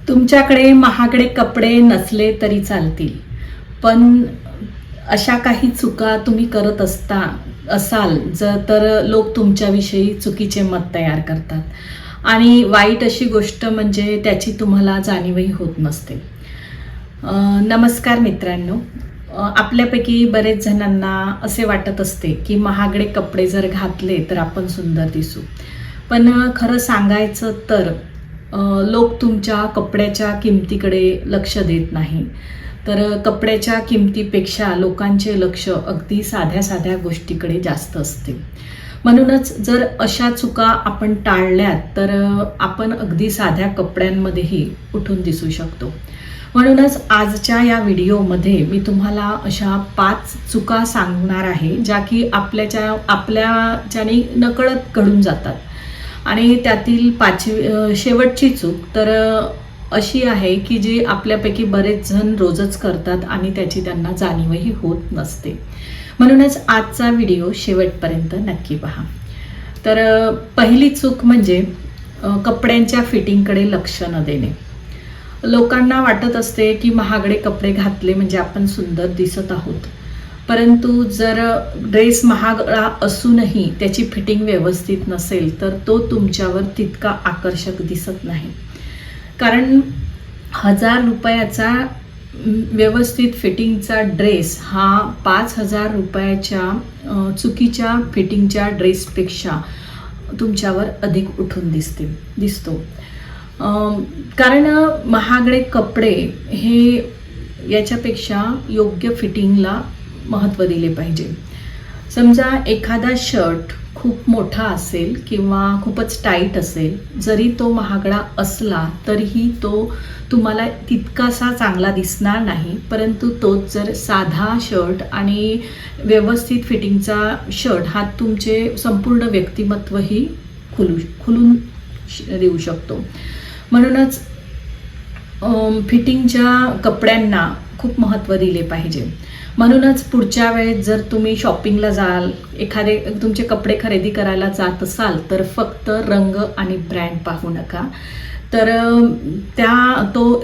तुमच्याकडे महागडे कपडे नसले तरी चालतील, पण अशा काही चुका तुम्ही करत असाल तर लोक तुमच्याविषयी चुकीचे मत तयार करतात आणि वाईट अशी गोष्ट म्हणजे त्याची तुम्हाला जाणीवही होत नसते. नमस्कार मित्रांनो. आपल्यापैकी बरेच जणांना असे वाटत असते की महागडे कपडे जर घातले तर आपण सुंदर दिसू. पण खरं सांगायचं तर लोक तुमच्या कपड्याच्या किमतीकडे लक्ष देत नाही, तर कपड्याच्या किमतीपेक्षा लोकांचे लक्ष अगदी साध्या साध्या गोष्टीकडे जास्त असते. म्हणूनच जर अशा चुका आपण टाळल्यात तर आपण अगदी साध्या कपड्यांमध्येही उठून दिसू शकतो. म्हणूनच आजच्या या व्हिडिओमध्ये मी तुम्हाला अशा 5 चुका सांगणार आहे ज्या की आपल्याच्याने नकळत घडून जातात. आणि त्यातील शेवटची चूक तर अशी आहे की जी आपल्यापैकी बरेच जण रोजच करतात आणि त्याची त्यांना जाणीवही होत नसते. म्हणूनच आजचा व्हिडिओ शेवटपर्यंत नक्की पहा. तर पहिली चूक म्हणजे कपड्यांच्या फिटिंगकडे लक्ष न देणे. लोकांना वाटत असते की महागडे कपडे घातले म्हणजे आपण सुंदर दिसत आहोत, परंतु जर ड्रेस महागडा असूनही त्याची फिटिंग व्यवस्थित नसेल तर तो तुमच्यावर तितका आकर्षक दिसत नाही. कारण 1000 रुपयाचा व्यवस्थित फिटिंगचा ड्रेस हा 5000 रुपयाच्या चुकीच्या फिटिंगच्या ड्रेसपेक्षा तुमच्यावर अधिक उठून दिसतो. कारण महागडे कपडे हे याच्यापेक्षा योग्य फिटिंगला महत्त्व दिले पाहिजे. समजा एखादा शर्ट खूप मोठा असेल किंवा खूपच टाईट असेल, जरी तो महागडा असला तरीही तो तुम्हाला तितकासा चांगला दिसणार नाही. परंतु तोच जर साधा शर्ट आणि व्यवस्थित फिटिंगचा शर्ट हा तुमचे संपूर्ण व्यक्तिमत्वही खुलून देऊ शकतो. म्हणूनच फिटिंगच्या कपड्यांना खूप महत्त्व दिले पाहिजे. म्हणूनच पुढच्या वेळेस जर तुम्ही शॉपिंगला जाल, एखादे तुमचे कपडे खरेदी करायला जात असाल तर फक्त रंग आणि ब्रँड पाहू नका. तर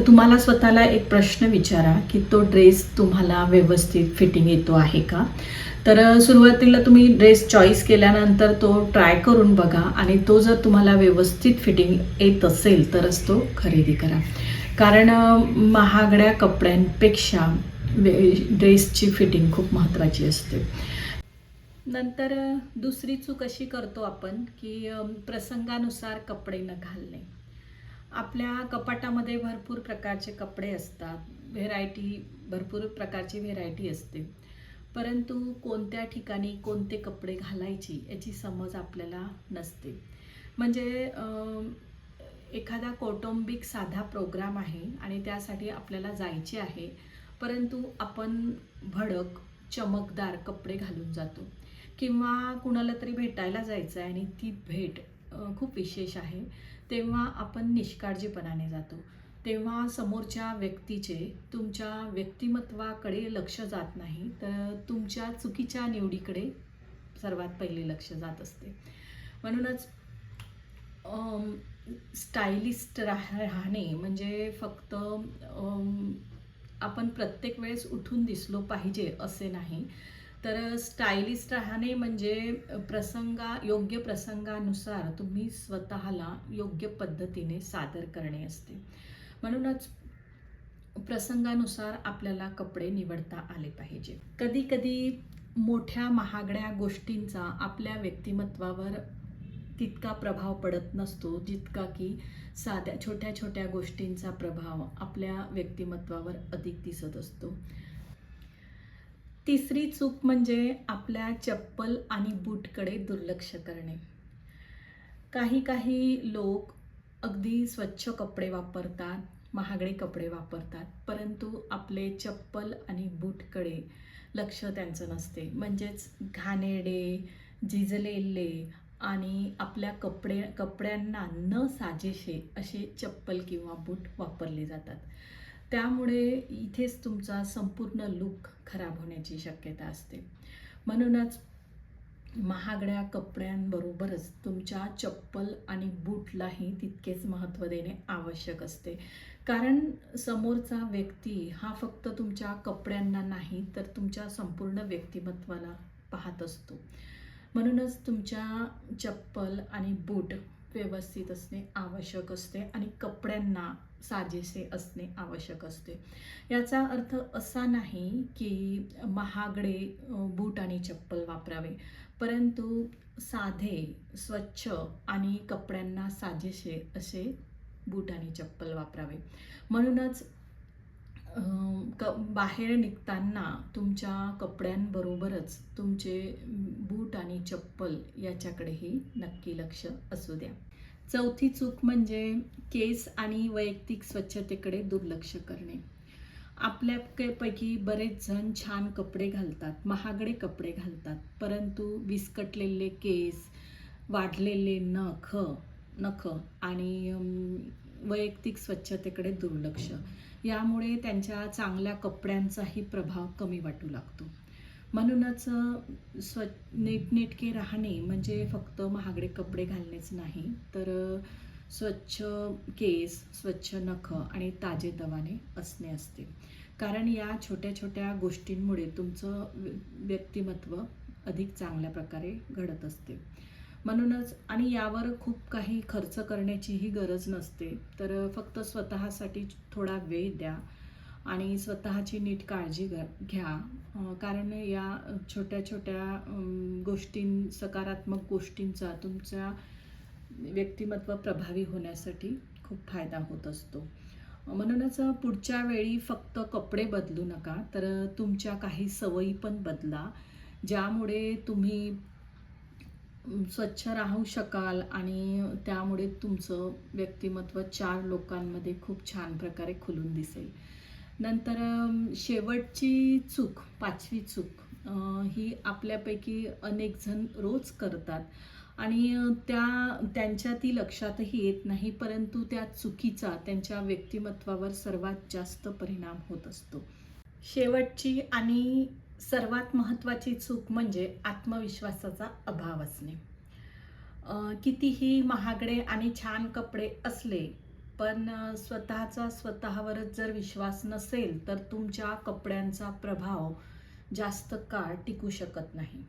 तुम्हाला स्वतःला एक प्रश्न विचारा की तो ड्रेस तुम्हाला व्यवस्थित फिटिंग येतो आहे का. तर सुरुवातीला तुम्ही ड्रेस चॉईस केल्यानंतर तो ट्राय करून बघा आणि तो जर तुम्हाला व्यवस्थित फिटिंग येत असेल तरच तो खरेदी करा. कारण महागड्या कपड्यांपेक्षा ड्रेसची फिटिंग खूप महत्त्वाची असते. नंतर दुसरी चूक अशी करतो आपण की प्रसंगानुसार कपडे न घालणे. आपल्या कपाटामध्ये भरपूर प्रकारचे कपडे असतात, भरपूर प्रकारची व्हेरायटी असते, परंतु कोणत्या ठिकाणी कोणते कपडे घालायची याची समज आपल्याला नसते. म्हणजे एखादा कौटुंबिक साधा प्रोग्राम आहे आणि त्यासाठी आपल्याला जायचे आहे, परंतु आपण भडक चमकदार कपडे घालून जातो. किंवा कुणाला तरी भेटायला जायचं आहे आणि ती भेट खूप विशेष आहे, तेव्हा आपण निष्काळजीपणाने जातो. तेव्हा समोरच्या व्यक्तीचे तुमच्या व्यक्तिमत्वाकडे लक्ष जात नाही, तर तुमच्या चुकीच्या निवडीकडे सर्वात पहिले लक्ष जात असते. म्हणूनच स्टायलिस्ट राहणे म्हणजे फक्त आपण प्रत्येक वेळेस उठून दिसलो पाहिजे असे नाही, तर स्टायलिस्ट राहणे म्हणजे योग्य प्रसंगानुसार तुम्ही स्वतःला योग्य पद्धतीने सादर करणे असते. म्हणूनच प्रसंगानुसार आपल्याला कपडे निवडता आले पाहिजे. कधी कधी मोठ्या महागड्या गोष्टींचा आपल्या व्यक्तिमत्वावर तितका प्रभाव पडत नसतो जितका की साध्या छोट्या छोट्या गोष्टींचा प्रभाव आपल्या व्यक्तिमत्वावर अधिक दिसत असतो. तिसरी चूक म्हणजे आपल्या चप्पल आणि बूटकडे दुर्लक्ष करणे. काही लोक अगदी स्वच्छ कपडे वापरतात, महागडे कपडे वापरतात, परंतु आपले चप्पल आणि बूटकडे लक्ष त्यांचं नसते. म्हणजेच घाणेरडे, झिजलेले आणि आपल्या कपड्यांना न साजेसे असे चप्पल किंवा बूट वापरले जातात. त्यामुळे इथेच तुमचा संपूर्ण लूक खराब होण्याची शक्यता असते. म्हणूनच महागड्या कपड्यांबरोबरच तुमच्या चप्पल आणि बूटलाही तितकेच महत्त्व देणे आवश्यक असते. कारण समोरचा व्यक्ती हा फक्त तुमच्या कपड्यांना नाही तर तुमच्या संपूर्ण व्यक्तिमत्त्वाला पाहत असतो. म्हणूनच तुमच्या चप्पल आणि बूट व्यवस्थित असणे आवश्यक असते आणि कपड्यांना साजेसे असणे आवश्यक असते. याचा अर्थ असा नाही की महागडे बूट आणि चप्पल वापरावे, परंतु साधे, स्वच्छ आणि कपड्यांना साजेसे असे बूट आणि चप्पल वापरावे. म्हणूनच बाहेर निघताना तुमच्या कपड्यांबरोबरच तुमचे बूट आणि चप्पल याच्याकडेही नक्की लक्ष असू द्या. चौथी चूक म्हणजे केस आणि वैयक्तिक स्वच्छतेकडे दुर्लक्ष करणे. आपल्यापैकी बरेच जण छान कपडे घालतात, महागडे कपडे घालतात, परंतु विस्कटलेले केस, वाढलेले नख आणि वैयक्तिक स्वच्छतेकडे दुर्लक्ष यामुळे त्यांच्या चांगल्या कपड्यांचाही प्रभाव कमी वाटू लागतो. म्हणूनच नीटनेटके राहणे म्हणजे फक्त महागडे कपडे घालणेच नाही, तर स्वच्छ केस, स्वच्छ नख आणि ताजेतवाने असणे असते. कारण या छोट्या छोट्या गोष्टींमुळे तुमचं व्यक्तिमत्व अधिक चांगल्या प्रकारे घडत असते. म्हणूनच आणि यावर खूप काही खर्च करण्याचीही गरज नसते, तर फक्त स्वतःसाठी थोडा वेळ द्या आणि स्वतःची नीट काळजी घ्या. कारण या छोट्या छोट्या सकारात्मक गोष्टींचा तुमच्या व्यक्तिमत्व प्रभावी होण्यासाठी खूप फायदा होत असतो. म्हणूनच पुढच्या वेळी फक्त कपडे बदलू नका, तर तुमच्या काही सवयी पण बदला, ज्यामुळे तुम्ही स्वच्छ राहू शकाल आणि त्यामुळे तुमचं व्यक्तिमत्व 4 लोकांमध्ये खूप छान प्रकारे खुलून दिसेल. नंतर शेवटची चूक, 5वी चूक ही आपल्यापैकी अनेक जण रोज करतात आणि त्यांच्या ती लक्षातही येत नाही, परंतु त्या चुकीचा त्यांच्या व्यक्तिमत्वावर सर्वात जास्त परिणाम होत असतो. शेवटची आणि सर्वात महत्त्वाची चूक म्हणजे आत्मविश्वासाचा अभाव असणे. कितीही महागडे आणि छान कपडे असले, पण स्वतःवरच जर विश्वास नसेल, तर तुमच्या कपड्यांचा प्रभाव जास्त काळ टिकू शकत नाही.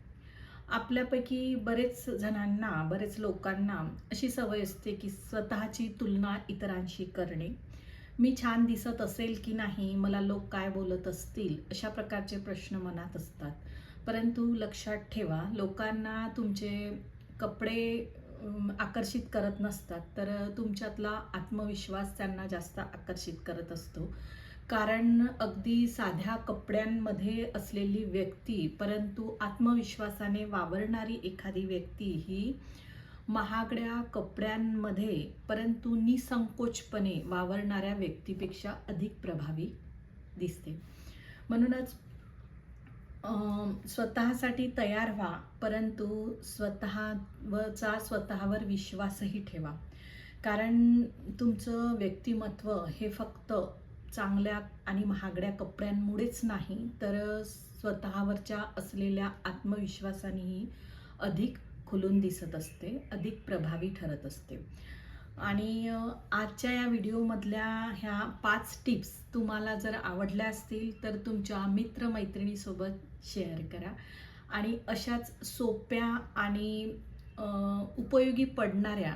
आपल्यापैकी बरेच लोकांना अशी सवय असते की स्वतःची तुलना इतरांशी करणे. मी छान दिसत असेल की नाही, मला लोक काय बोलत असतील, अशा प्रकारचे प्रश्न मनात असतात. परंतु लक्षात ठेवा, लोकांना तुमचे कपडे आकर्षित करत नसतात, तर तुमच्यातला आत्मविश्वास त्यांना जास्त आकर्षित करत असतो. कारण अगदी साध्या कपड्यांमध्ये असलेली व्यक्ती, परंतु आत्मविश्वासाने वावरणारी एखादी व्यक्ती ही महागड्या कपड्यांमध्ये परंतु निसंकोचपणे वावरणाऱ्या व्यक्तीपेक्षा अधिक प्रभावी दिसते. म्हणूनच स्वतःसाठी तयार व्हा, परंतु स्वतःवर विश्वासही ठेवा. कारण तुमचं व्यक्तिमत्व हे फक्त चांगल्या आणि महागड्या कपड्यांमुळेच नाही, तर स्वतःवरच्या असलेल्या आत्मविश्वासानेही अधिक खुलून दिसत असते, अधिक प्रभावी ठरत असते. आणि आजच्या या व्हिडिओमधल्या ह्या 5 टिप्स तुम्हाला जर आवडल्या असतील, तर तुमच्या मित्रमैत्रिणीसोबत शेअर करा आणि अशाच सोप्या आणि उपयोगी पडणाऱ्या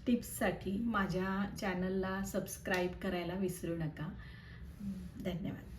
टिप्ससाठी माझ्या चॅनलला सबस्क्राईब करायला विसरू नका. धन्यवाद.